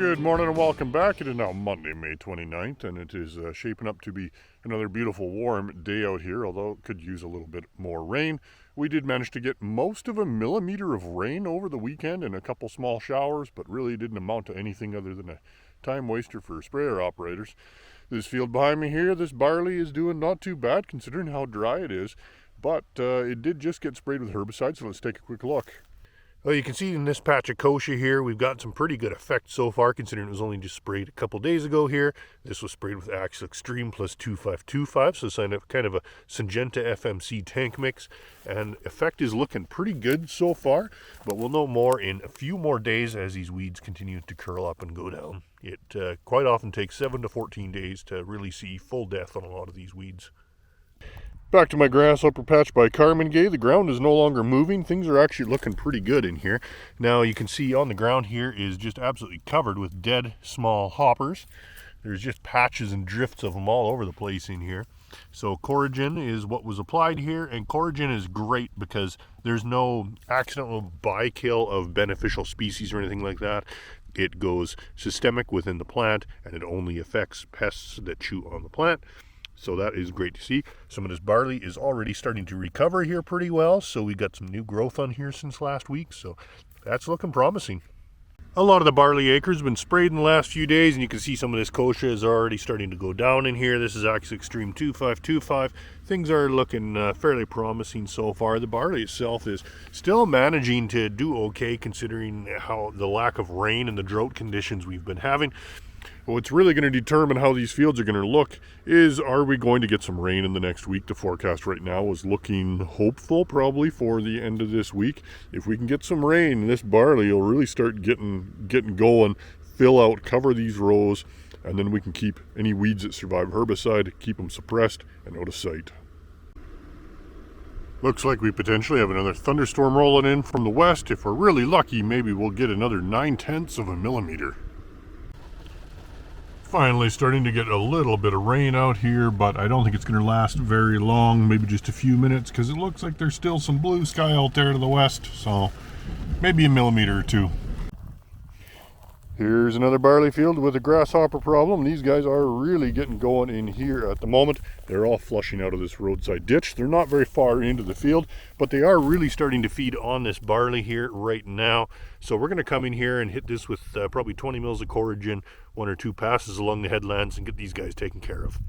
Good morning and welcome back. It is now Monday, May 29th, and it is shaping up to be another beautiful warm day out here, although it could use a little bit more rain. We did manage to get most of a millimeter of rain over the weekend and a couple small showers, but really didn't amount to anything other than a time waster for sprayer operators. This field behind me here, this barley is doing not too bad considering how dry it is, but it did just get sprayed with herbicide, so let's take a quick look. Well, you can see in this patch of kochia here, we've got some pretty good effect so far, considering it was only just sprayed a couple days ago here. This was sprayed with Axis Extreme plus 2525, so it's kind of a Syngenta FMC tank mix, and effect is looking pretty good so far, but we'll know more in a few more days as these weeds continue to curl up and go down. It quite often takes 7 to 14 days to really see full death on a lot of these weeds. Back to my grasshopper patch by Carmen Gay. The ground is no longer moving. Things are actually looking pretty good in here. Now you can see on the ground here is just absolutely covered with dead small hoppers. There's just patches and drifts of them all over the place in here. So Coragen is what was applied here, and Coragen is great because there's no accidental bykill of beneficial species or anything like that. It goes systemic within the plant, and it only affects pests that chew on the plant. So that is great to see. Some of this barley is already starting to recover here pretty well. So we got some new growth on here since last week. So that's looking promising. A lot of the barley acres have been sprayed in the last few days, and you can see some of this kochia is already starting to go down in here. This is Axis Extreme 2525. Things are looking fairly promising so far. The barley itself is still managing to do okay considering how the lack of rain and the drought conditions we've been having. What's really going to determine how these fields are going to look is, are we going to get some rain in the next week? The forecast right now is looking hopeful probably for the end of this week. If we can get some rain, this barley will really start getting going, fill out, cover these rows, and then we can keep any weeds that survive herbicide, keep them suppressed and out of sight. Looks like we potentially have another thunderstorm rolling in from the west. If we're really lucky, maybe we'll get another 9/10 of a millimeter. Finally starting to get a little bit of rain out here, but I don't think it's going to last very long, maybe just a few minutes, because it looks like there's still some blue sky out there to the west, so maybe a millimeter or two. Here's another barley field with a grasshopper problem. These guys are really getting going in here at the moment. They're all flushing out of this roadside ditch. They're not very far into the field, but they are really starting to feed on this barley here right now. So we're going to come in here and hit this with probably 20 mils of Coragen, 1 or 2 passes along the headlands, and get these guys taken care of.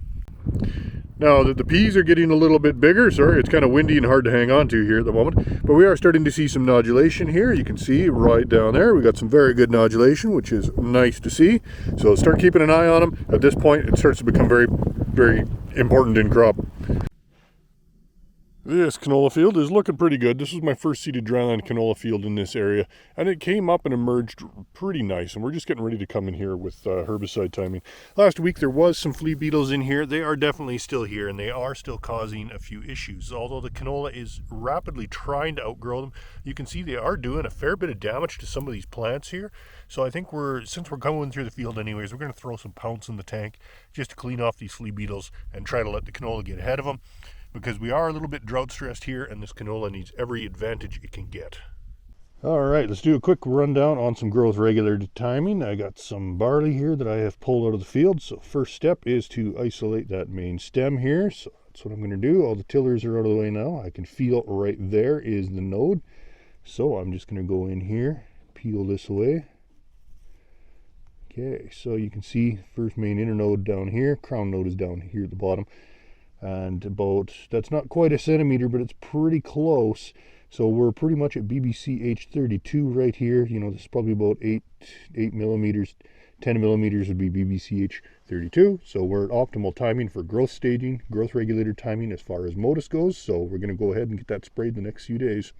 Now that the peas are getting a little bit bigger, sorry, it's kind of windy and hard to hang on to here at the moment, but we are starting to see some nodulation here. You can see right down there, we got some very good nodulation, which is nice to see. So start keeping an eye on them. At this point, it starts to become very, very important in crop. This canola field is looking pretty good. This was my first seeded dryland canola field in this area, and it came up and emerged pretty nice, and we're just getting ready to come in here with herbicide timing. Last week there was some flea beetles in here. They are definitely still here, and they are still causing a few issues. Although the canola is rapidly trying to outgrow them, you can see they are doing a fair bit of damage to some of these plants here. So I think since we're going through the field anyways, we're going to throw some pounce in the tank just to clean off these flea beetles and try to let the canola get ahead of them, because we are a little bit drought stressed here, and this canola needs every advantage it can get. All right, let's do a quick rundown on some growth regulator timing. I got some barley here that I have pulled out of the field. So first step is to isolate that main stem here. So that's what I'm going to do. All the tillers are out of the way now. I can feel right there is the node. So I'm just going to go in here, peel this away. Okay, so you can see first main internode down here. Crown node is down here at the bottom. And that's not quite a centimeter, but it's pretty close. So we're pretty much at BBC H32 right here. You know, this is probably about 8 millimeters. 10 millimeters would be BBC H32. So we're at optimal timing for growth staging, growth regulator timing as far as Modus goes. So we're going to go ahead and get that sprayed the next few days.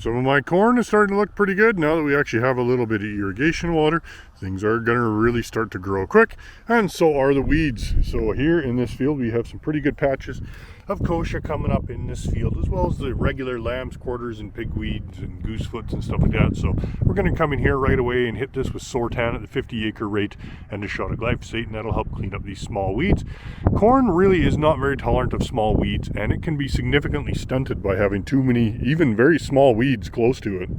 Some of my corn is starting to look pretty good now that we actually have a little bit of irrigation water. Things are going to really start to grow quick, and so are the weeds. So here in this field we have some pretty good patches of kochia coming up in this field, as well as the regular lamb's quarters and pigweeds and goosefoots and stuff like that. So we're going to come in here right away and hit this with Sortan at the 50-acre rate and a shot of glyphosate, and that'll help clean up these small weeds. Corn really is not very tolerant of small weeds, and it can be significantly stunted by having too many, even very small weeds close to it.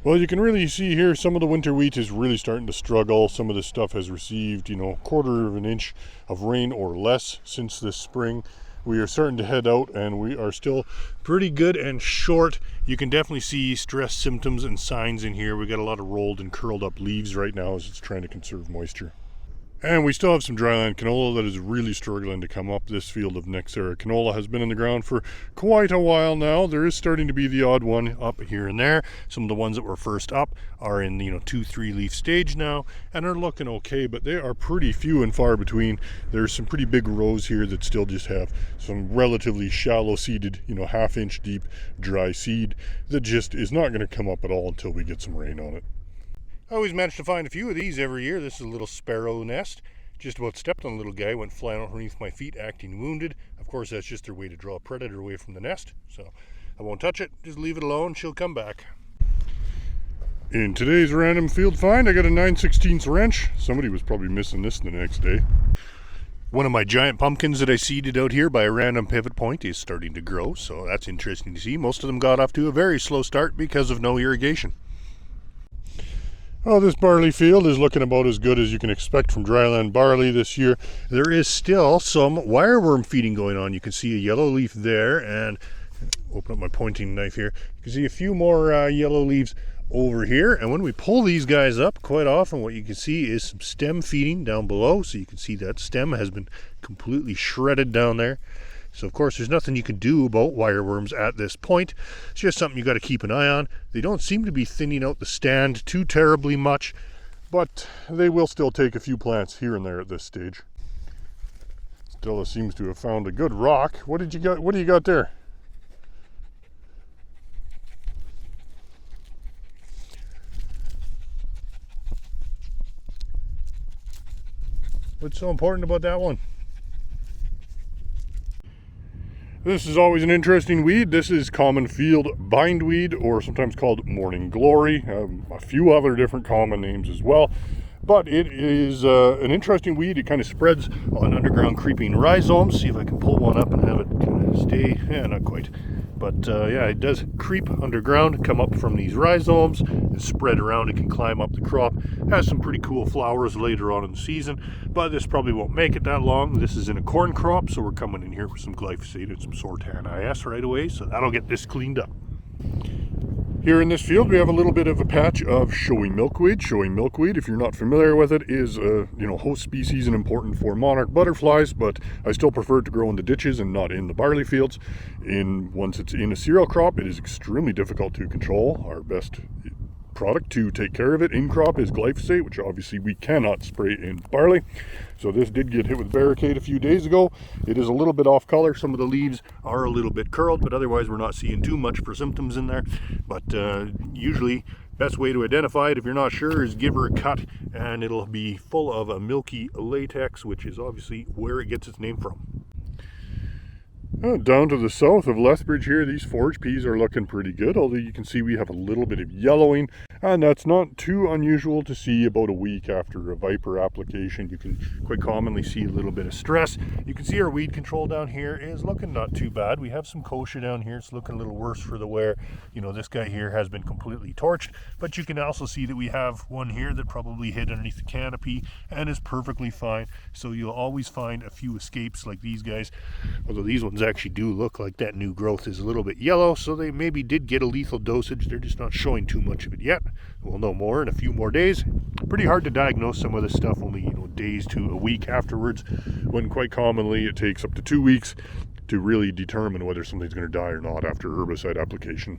Well, you can really see here some of the winter wheat is really starting to struggle. Some of this stuff has received, a quarter of an inch of rain or less since this spring. We are starting to head out and we are still pretty good and short. You can definitely see stress symptoms and signs in here. We got a lot of rolled and curled up leaves right now as it's trying to conserve moisture. And we still have some dryland canola that is really struggling to come up. This field of Nexera canola has been in the ground for quite a while now. There is starting to be the odd one up here and there. Some of the ones that were first up are in 2-3 leaf stage now and are looking okay, but they are pretty few and far between. There's some pretty big rows here that still just have some relatively shallow seeded, half-inch deep dry seed that just is not going to come up at all until we get some rain on it. I always manage to find a few of these every year. This is a little sparrow nest. Just about stepped on a little guy, went flying underneath my feet, acting wounded. Of course, that's just their way to draw a predator away from the nest. So I won't touch it, just leave it alone, she'll come back. In today's random field find, I got a 9/16 wrench. Somebody was probably missing this the next day. One of my giant pumpkins that I seeded out here by a random pivot point is starting to grow, so that's interesting to see. Most of them got off to a very slow start because of no irrigation. Well, this barley field is looking about as good as you can expect from dryland barley this year. There is still some wireworm feeding going on. You can see a yellow leaf there, and open up my pointing knife here. You can see a few more yellow leaves over here. And when we pull these guys up, quite often what you can see is some stem feeding down below. So you can see that stem has been completely shredded down there. So of course there's nothing you can do about wireworms at this point. It's just something you got to keep an eye on. They don't seem to be thinning out the stand too terribly much, but they will still take a few plants here and there at this stage. Stella seems to have found a good rock. What do you got there? What's so important about that one? This is always an interesting weed. This is common field bindweed, or sometimes called morning glory. A few other different common names as well. But it is an interesting weed. It kind of spreads on underground creeping rhizomes. See if I can pull one up and have it kind of stay. Yeah, not quite. But yeah, it does creep underground, come up from these rhizomes, and spread around. It can climb up the crop. Has some pretty cool flowers later on in the season, but this probably won't make it that long. This is in a corn crop, so we're coming in here with some glyphosate and some Sortan IS right away, so that'll get this cleaned up. Here in this field, we have a little bit of a patch of showy milkweed. Showy milkweed, if you're not familiar with it, is a host species and important for monarch butterflies, but I still prefer it to grow in the ditches and not in the barley fields. Once it's in a cereal crop, it is extremely difficult to control. Our best product to take care of it in crop is glyphosate, which obviously we cannot spray in barley. So this did get hit with barricade a few days ago. It is a little bit off color. Some of the leaves are a little bit curled, but otherwise we're not seeing too much for symptoms in there. But usually best way to identify it, if you're not sure, is give her a cut, and it'll be full of a milky latex, which is obviously where it gets its name from. Down to the south of Lethbridge here, these forage peas are looking pretty good, although you can see we have a little bit of yellowing, and that's not too unusual to see about a week after a Viper application. You can quite commonly see a little bit of stress. You can see our weed control down here is looking not too bad. We have some kochia down here. It's looking a little worse for the wear. This guy here has been completely torched, but you can also see that we have one here that probably hid underneath the canopy and is perfectly fine. So you'll always find a few escapes like these guys, although these ones actually do look like that new growth is a little bit yellow, so they maybe did get a lethal dosage. They're just not showing too much of it yet. We'll know more in a few more days. Pretty hard to diagnose some of this stuff only days to a week afterwards, when quite commonly it takes up to 2 weeks to really determine whether something's going to die or not after herbicide application.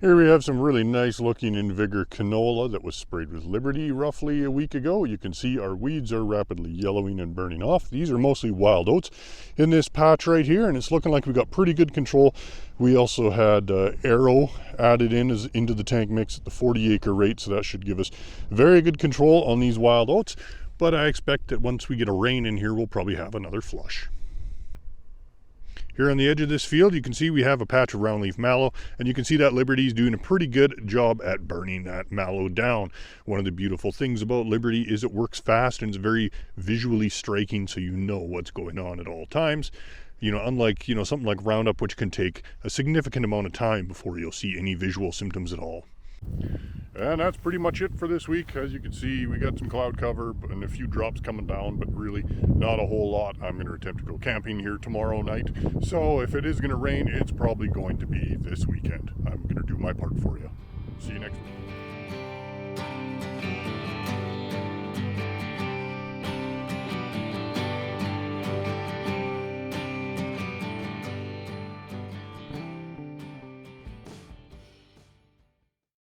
Here we have some really nice looking InVigor canola that was sprayed with Liberty roughly a week ago. You can see our weeds are rapidly yellowing and burning off. These are mostly wild oats in this patch right here, and it's looking like we got pretty good control. We also had Arrow added into the tank mix at the 40-acre rate, so that should give us very good control on these wild oats. But I expect that once we get a rain in here, we'll probably have another flush. Here on the edge of this field, you can see we have a patch of roundleaf mallow, and you can see that Liberty is doing a pretty good job at burning that mallow down. One of the beautiful things about Liberty is it works fast and it's very visually striking, so you know what's going on at all times. Unlike, something like Roundup, which can take a significant amount of time before you'll see any visual symptoms at all. And that's pretty much it for this week. As you can see, we got some cloud cover and a few drops coming down, but really not a whole lot. I'm going to attempt to go camping here tomorrow night. So if it is going to rain, it's probably going to be this weekend. I'm going to do my part for you. See you next week.